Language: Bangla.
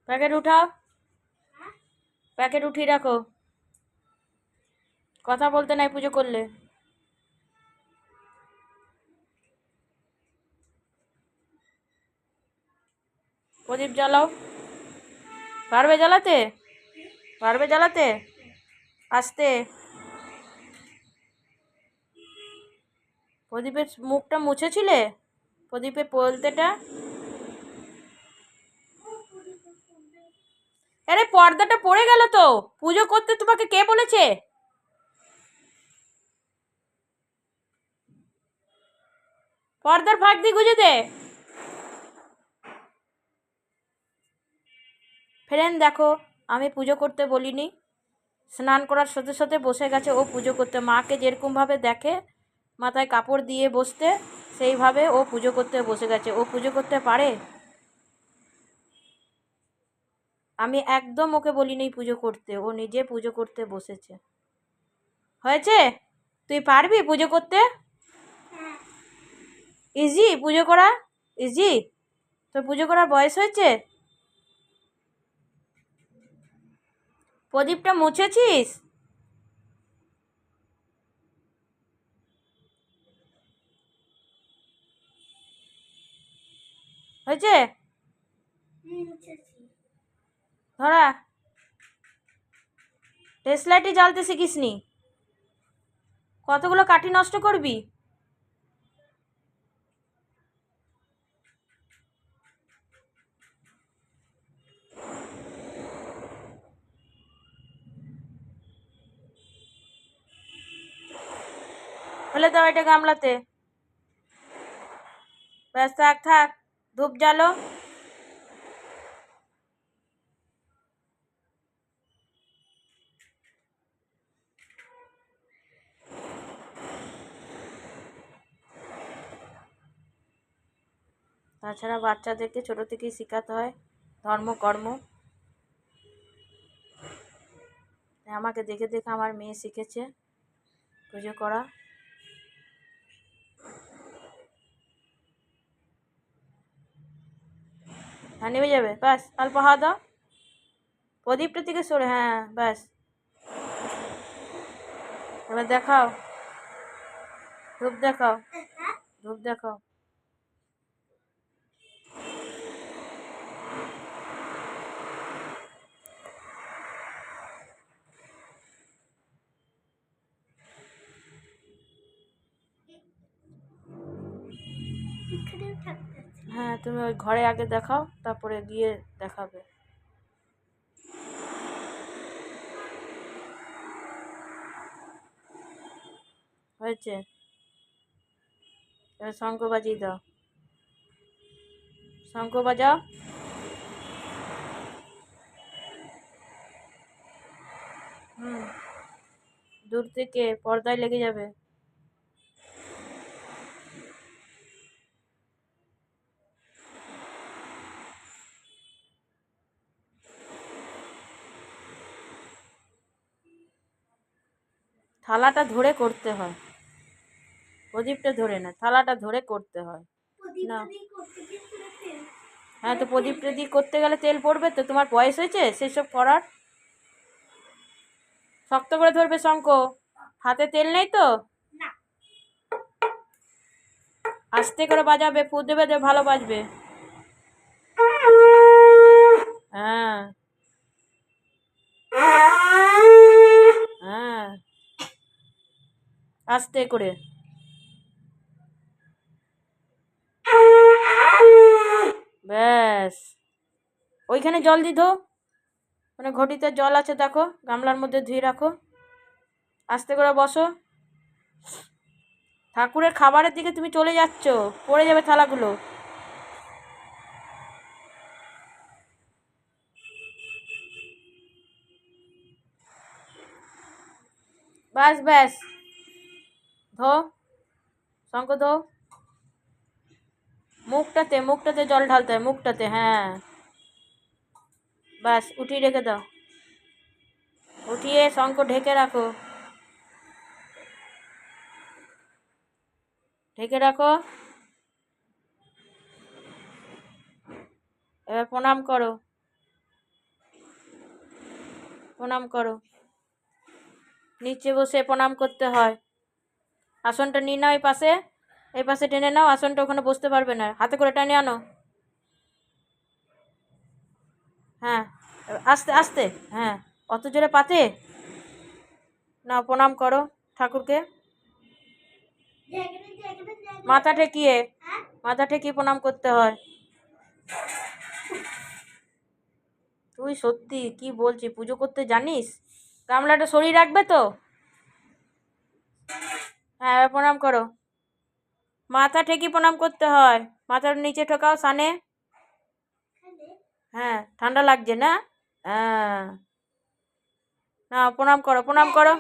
প্যাকেট উঠাও, প্যাকেট উঠিয়ে রাখো। কথা বলতে নাই পুজো করলে। প্রদীপ জ্বালাও। পারবে জ্বালাতে? পারবে জ্বালাতে? আস্তে। প্রদীপের মুখটা মুছেছিলে? প্রদীপের পলতেটা? আরে পর্দাটা পড়ে গেল তো। পুজো করতে তোমাকে কে বলেছে? পর্দার ফাঁক দিয়ে গুজে দে। ফ্রেন্ড দেখো, আমি পুজো করতে বলিনি। স্নান করার সাথে সাথে বসে গেছে ও পুজো করতে। মাকে যেরকমভাবে দেখে মাথায় কাপড় দিয়ে বসতে, সেইভাবে ও পুজো করতে বসে গেছে। ও পুজো করতে পারে? আমি একদম ওকে বলিনি পুজো করতে, ও নিজে পুজো করতে বসেছে। হয়েছে? তুই পারবি পুজো করতে? ইজি পুজো করা? ইজি? তোর পুজো করার বয়স হয়েছে? প্রদীপটা মুছেছিস? হয়েছে? ধরা টেসলাইটই জ্বালতে শিখিসনি? কতগুলো কাঠি নষ্ট করবি? ফেলে দাও এটা গামলাতে। ব্যাস, থাক থাক। ধূপ জ্বালো। তাছাড়া বাচ্চাদেরকে ছোট থেকেই শেখাতে হয় ধর্মকর্ম। আমাকে দেখে দেখে আমার মেয়ে শিখেছে পুজো করা। হ্যাঁ, নেমে যাবে। ব্যাস, অল্প হাওয়া দাও। প্রদীপটা থেকে সরে, হ্যাঁ ব্যাস। এবার দেখাও, ধূপ দেখাও, ধূপ দেখাও। হ্যাঁ, তুমি ওই ঘরে আগে দেখাও, তারপরে গিয়ে দেখাবে। হয়েছে? এবার শঙ্খ বাজিয়ে দাও। শঙ্খ বাজাও। দূর থেকে পর্দায় লেগে যাবে। থালাটা ধরে করতে হয়, প্রদীপটা ধরে না, থালাটা ধরে করতে হয়। না, হ্যাঁ তো প্রদীপটা দিয়ে করতে গেলে তেল পড়বে তো। তোমার বয়স হয়েছে সেসব করার? শক্ত করে ধরবে শঙ্খ। হাতে তেল নেই তো? আস্তে করে বাজাবে, ফু দেবে, ভালো বাজবে। হ্যাঁ হ্যাঁ, আস্তে করে। ব্যাস, ওইখানে জল দি ধো, মানে ঘটিতে জল আছে দেখো, গামলার মধ্যে ধুয়ে রাখো। আস্তে করে বসো। ঠাকুরের খাবারের দিকে তুমি চলে যাচ্ছ, পড়ে যাবে থালাগুলো। ব্যাস ব্যাস, ধো, শঙ্খ ধো। মুখটাতে, মুখটাতে জল ঢালতে হয়, মুখটাতে, হ্যাঁ। ব্যাস, উঠিয়ে রেখে দাও। উঠিয়ে শঙ্খ ঢেকে রাখো, ঢেকে রাখো। এবার প্রণাম করো। প্রণাম করো। নিচে বসে প্রণাম করতে হয়। আসনটা নিয়ে নাও, এই পাশে টেনে নাও, আসনটা ওখানে বসতে পারবে না, হাতে করে টেনে আনো। হ্যাঁ, আস্তে আস্তে, হ্যাঁ, অত জোরে পাতে না। প্রণাম করো ঠাকুরকে, মাথা ঠেকিয়ে, মাথা ঠেকিয়ে প্রণাম করতে হয়। তুই সত্যি কি বলছি, পুজো করতে জানিস? গামলাটা সরিয়ে রাখবে তো? হ্যাঁ, এবার প্রণাম করো। মাথা ঠেকিয়ে প্রণাম করতে হয়, মাথার নিচে ঠোকাও সানে। হ্যাঁ, ঠান্ডা লাগছে না? হ্যাঁ, না, প্রণাম করো, প্রণাম করো।